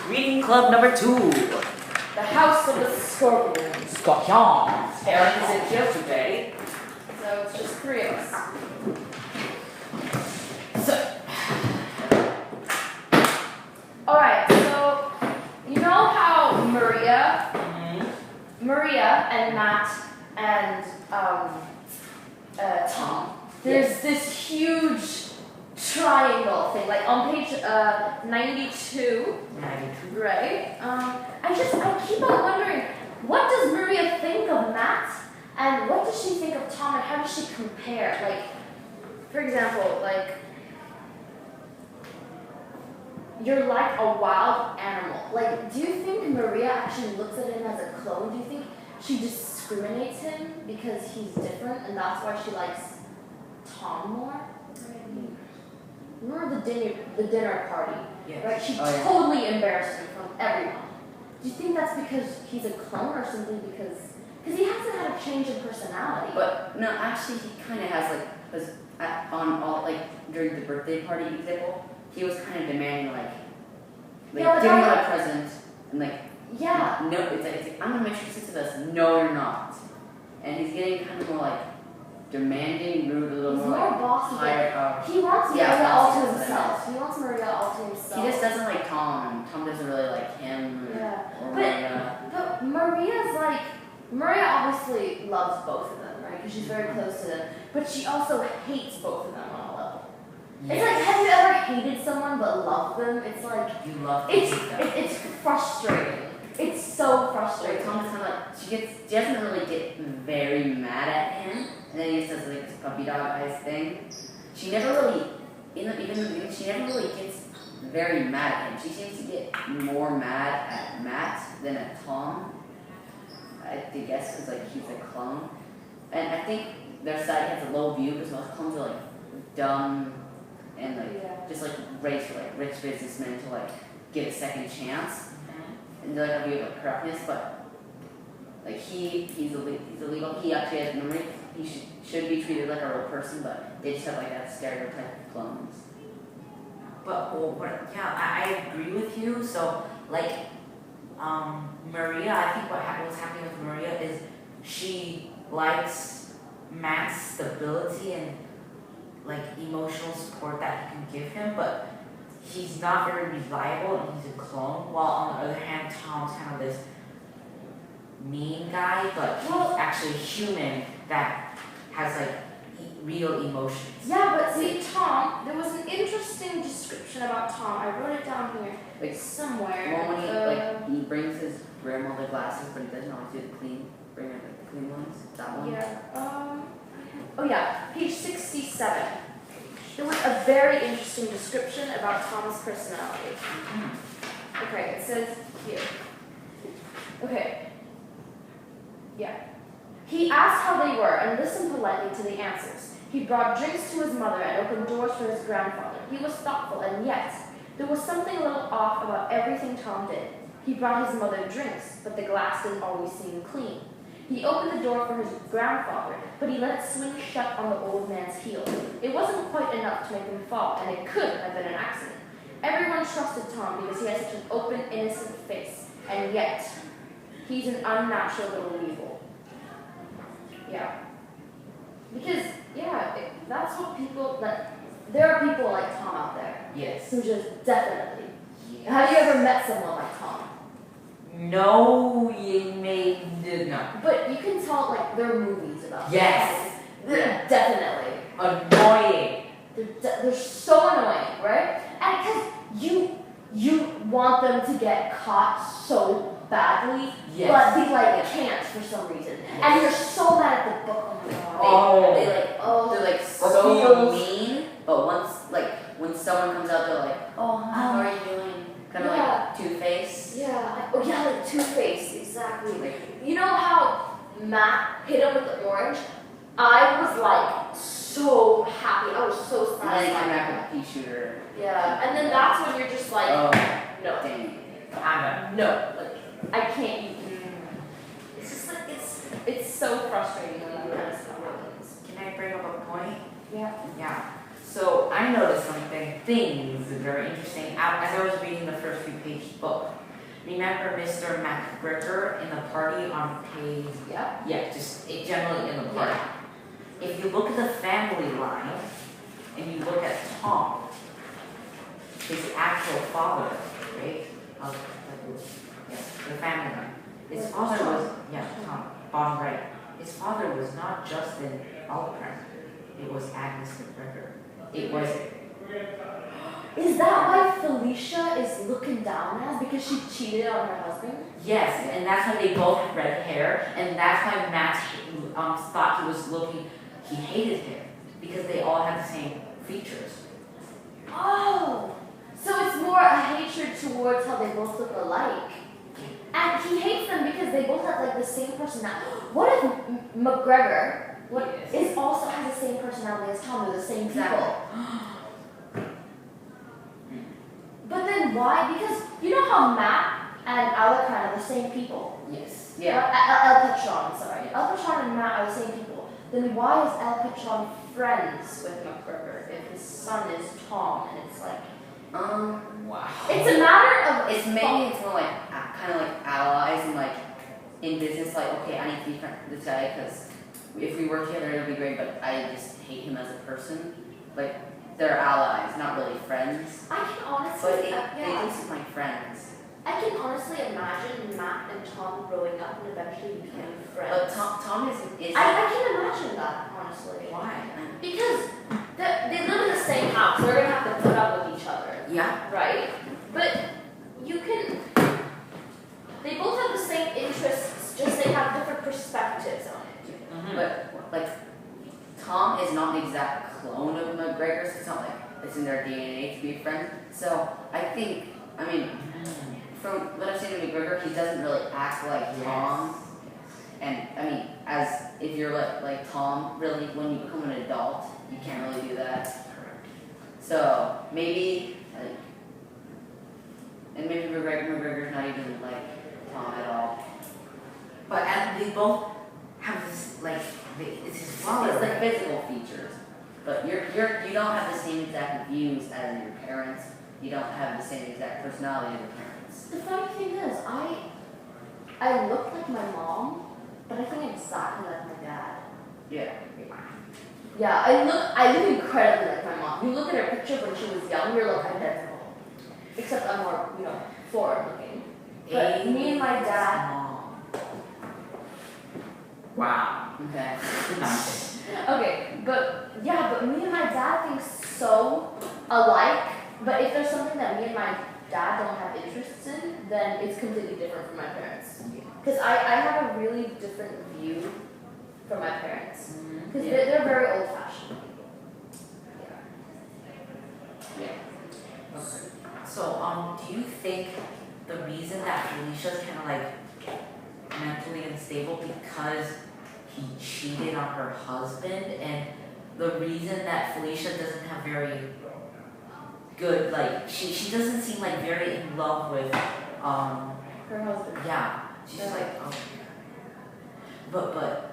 Reading club number 2. The House of the Scorpions. Scorpions. Eileen isn't here today. So it's just 3 of us. Alright, so you know how Maria and Matt and Tom, there's this huge triangle thing, like on page 92. 92. Right? I keep on wondering, what does Maria think of Matt, and what does she think of Tom, and how does she compare? Like, for example, like, you're like a wild animal. Like, do you think Maria actually looks at him as a clone? Do you think she discriminates him because he's different, and that's why she likes Tom more? Remember the dinner party? Yes. Right? She totally embarrassed him from everyone. Do you think that's because he's a clone, or simply because he hasn't had a change in personality? But no, actually, he kind of has during the birthday party example, he was kind of demanding give me my present and no, it's like I'm gonna make sure you sit with us. No, you're not. And he's getting kind of more demanding, rude, a little he's more bossy. higher power. He wants Maria all to himself. He wants Maria all to himself. He just doesn't like Tom. Tom doesn't really like him. Or Maria. But Maria obviously loves both of them, right? Because she's very close to them. But she also hates both of them on a level. Yes. It's like, have you ever hated someone but loved them? It's like you love them. It's frustrating. It's so frustrating. Tom is kind of she doesn't really get very mad at him, and then he just does this puppy dog eyes thing. She never really, she never really gets very mad at him. She seems to get more mad at Matt than at Tom. I guess because he's a clone, and I think their side has a low view because most clones are dumb and just raised for rich businessmen to get a second chance. And they're a view of corruptness, but he's illegal. He actually has memory. He should be treated like a real person, but they just have that stereotype of clones. But I agree with you. So Maria, I think what's happening with Maria is she likes Matt's stability and emotional support that he can give him, but he's not very reliable and he's a clone, while on the other hand, Tom's kind of this mean guy, but he's actually human that has real emotions. Yeah, but see, Tom, there was an interesting description about Tom. I wrote it down here somewhere. Well, when he brings his grandmother glasses, but he doesn't always do the clean ones. That one. Yeah. Page 67. There was a very interesting description about Tom's personality. Okay, it says here. Okay. Yeah. He asked how they were and listened politely to the answers. He brought drinks to his mother and opened doors for his grandfather. He was thoughtful, and yet there was something a little off about everything Tom did. He brought his mother drinks, but the glass didn't always seem clean. He opened the door for his grandfather, but he let it swing shut on the old man's heel. It wasn't quite enough to make him fall, and it could have been an accident. Everyone trusted Tom because he had such an open, innocent face, and yet he's an unnatural little evil. Yeah. Because, that's what people, there are people like Tom out there. Yes. Who just definitely. Yes. Have you ever met someone like Tom? No, you did not. But you can tell, there are movies about yes. They're definitely annoying. They're so annoying, right? And because you want them to get caught so badly, but they can't for some reason. Yes. And you're so mad at the book. Oh my god. They're so mean. But when someone comes out, they're how are you doing? Kind of Two-Face. Yeah. Two-Face, exactly. You know how Matt hit him with the orange? I was so happy. I was so satisfied. And then he came back with a pea shooter. Yeah, and then that's when you're just no. Dang. No. I can't. It's just it's so frustrating when that kind of stuff happens. Can I bring up a point? Yeah. Yeah. So I noticed things very interesting as I was reading the first few pages of the book. Remember Mr. McGregor in the party on page? Yeah. Yeah, generally in the party. If you look at the family line and you look at Tom, his actual father, right? The family line. His father was Tom. Bottom right. His father was not Justin Alpern. It was Agnes McGregor. It was. Is that why Felicia is looking down as because she cheated on her husband? Yes, and that's why they both had red hair, and that's why Matt thought he was looking. He hated him because they all had the same features. Oh, so it's more a hatred towards how they both look alike. And he hates them because they both have like the same personality. What if McGregor is also has the same personality as Tom? They're the same people. But then why? Because you know how Matt and Alec are the same people. Yes. Yeah. El Patron, sorry. El Patron and Matt are the same people. Then why is El Patron friends with McGregor if his son is Tom and it's like. Wow. It's a matter of. It's maybe it's more like kind of like allies and like in business, like okay, I need to be friends with this guy because if we work together it'll be great, but I just hate him as a person. Like they're allies, not really friends. I can honestly. But they do seem like friends. I can honestly imagine Matt and Tom growing up and eventually becoming friends. But Tom is. I can imagine that honestly. Why? Because they live in the same house. They're gonna have to put up with each other. Yeah. Right? But you can. They both have the same interests, just they have different perspectives on it. Mm-hmm. But like Tom is not an exact clone of McGregor's. It's not like it's in their DNA to be friends. So I think, from what I've seen of McGregor, he doesn't really act like Tom. And I mean, as if you're like Tom, really, when you become an adult, you can't really do that. So maybe, and maybe McGregor's not even like Tom at all. But they both have this it's his father. It's like physical features, but you don't have the same exact views as your parents. You don't have the same exact personality as your parents. The funny thing is, I look like my mom, but I think exactly like my dad. Yeah. Yeah, I look incredibly like my mom. You look at her picture when she was young, you're like identical. Except I'm more, forward looking. But me and my dad. Wow. Okay. Okay, but me and my dad think so alike. But if there's something that me and my dad don't have interests in, then it's completely different from my parents. Because I have a really different view from my parents. Because they're very old-fashioned. Yeah. Okay. So, do you think the reason that Felicia's kind of like mentally unstable because he cheated on her husband, and the reason that Felicia doesn't have very good, she doesn't seem like very in love with Her husband. Yeah, she's like, oh, but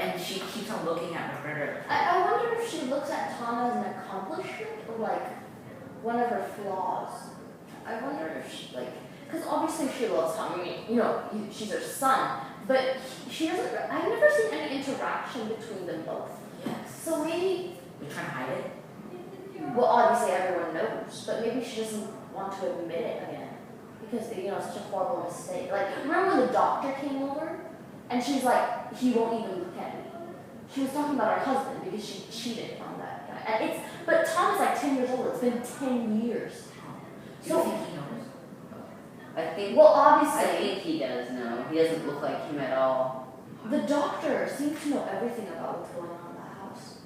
and she keeps on looking at McGregor. I wonder if she looks at Tom as an accomplishment or like one of her flaws. I wonder if she because obviously she loves Tom. I mean, she's her son, but she doesn't. I've never seen any interaction between them both. Yes. So maybe. You're trying to hide it? Well, obviously everyone knows, but maybe she doesn't want to admit it again because it's such a horrible mistake. Like, remember when the doctor came over and she's like, he won't even look at me. She was talking about her husband because she cheated on that guy. And but Tom is like 10 years old. It's been 10 years. Do you think he knows? Obviously. I think he does know. He doesn't look like him at all. The doctor seems to know everything about what's going on in the house.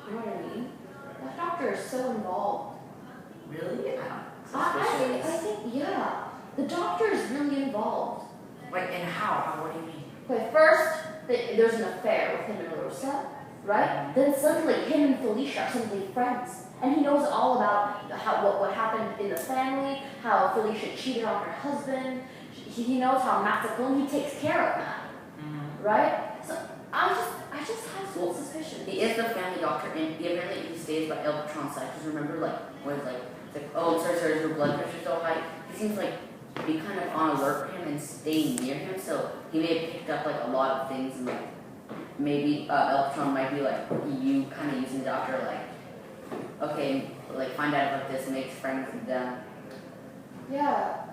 You know what I mean? That doctor is so involved. Really? I think, yeah. The doctor is really involved. And how? What do you mean? Okay, first, there's an affair with him and Rosa, right? Then suddenly, him and Felicia are suddenly friends. And he knows all about what happened in the family, how Felicia cheated on her husband. He knows how Matt's a clone. He takes care of Matt, right? So I just have some suspicion. He is the family doctor, and apparently he stays by El Patron's side. Because remember, like, when it's like, oh, sorry, is your blood pressure so high? He seems like be kind of on alert for him and stay near him. So he may have picked up like a lot of things, and like maybe El Patron might be like you kind of using the doctor, like, okay, like find out about this, make friends with them. Yeah,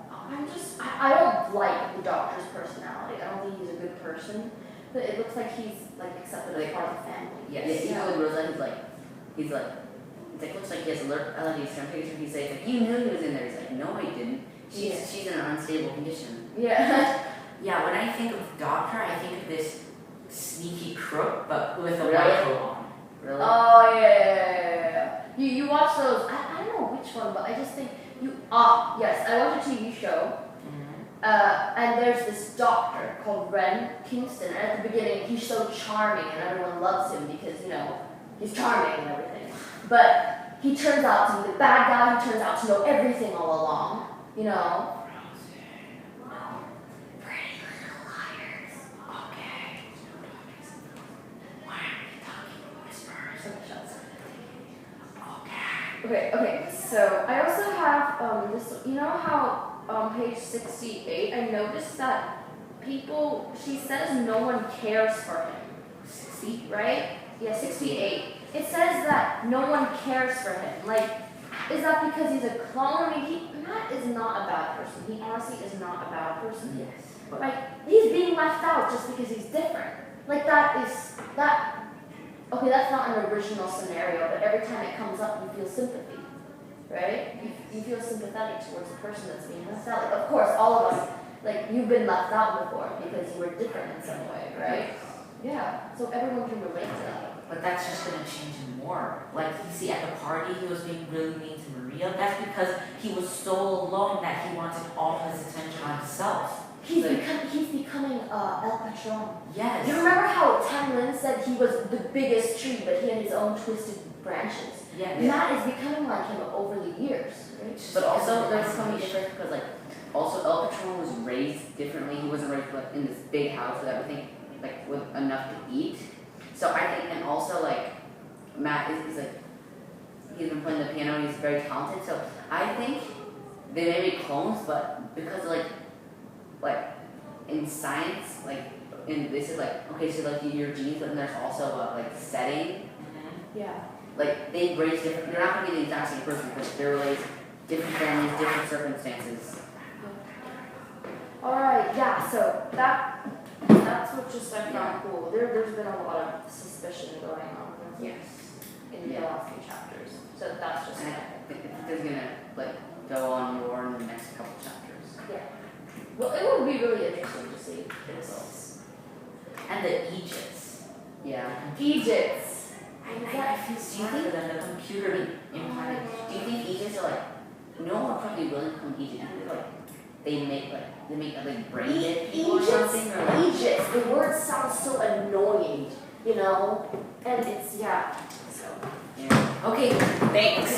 I don't like the doctor's personality. I don't think he's a good person, but it looks like he's like accepted as part of the family. Yes, yeah. Even with Rosa, he's like, it looks like he has allergies. Some picture he says like, you knew he was in there. He's like, no, I didn't. She's in an unstable condition. Yeah. Yeah, when I think of doctor, I think of this sneaky crook, but with a white coat on. Really? Oh yeah. You watch those? I don't know which one, but I just think yes, I watch a TV show. And there's this doctor called Ren Kingston, and at the beginning he's so charming and everyone loves him because, you know, he's charming and everything. But he turns out to be the bad guy, he turns out to know everything all along, you know. Pretty Little Liars. Okay. Why are we talking whispers? Okay, so I also have this, you know how page 68, I noticed that she says no one cares for him. 60, right? Yeah, 68. It says that no one cares for him. Like, is that because he's a clone? I mean, Matt is not a bad person. He honestly is not a bad person. Yes. But like, he's being left out just because he's different. Like, okay, that's not an original scenario, but every time it comes up, you feel sympathy, right? You feel sympathetic towards the person that's being left out. Like, of course, all of us, like, you've been left out before because you were different in some way, right? Yeah, so everyone can relate to that. But that's just going to change him more. Like, you see, at the party, he was being really mean to Maria. That's because he was so alone that he wanted all his attention on himself. He's becoming El Patron. Yes. You remember how Tan Lin said he was the biggest tree, but he had his own twisted branches? Yeah. Matt is becoming like him over the years, right? But also, there's something different because, like, also El Patron was raised differently. He wasn't raised like in this big house with everything, like with enough to eat. So I think, and also like Matt is like, he's been playing the piano. He's very talented. So I think they may be clones, but because like in science, like they said like, okay, so like your genes, but then there's also like setting. Yeah. Like they raise different. They're not going to be the exact same person because they're raised different families, different circumstances. All right. Yeah. So that's what just I found cool. There's been a lot of suspicion going on. Yes. In the last few chapters. So that's just. And I think it's gonna like go on more in the next couple chapters. Yeah. Well, it would be really interesting to see the results. And the Egypts. Yeah. Egypts. I feel sorry for them, the computer implanted. Do you think Egypts are like, no one would probably willing to come to Egypt? Like they make brain dead people or something? Or like, Egypt. The word sounds so annoying, you know? And it's, yeah. So. yeah. Okay, thanks.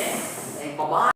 Okay. Bye-bye.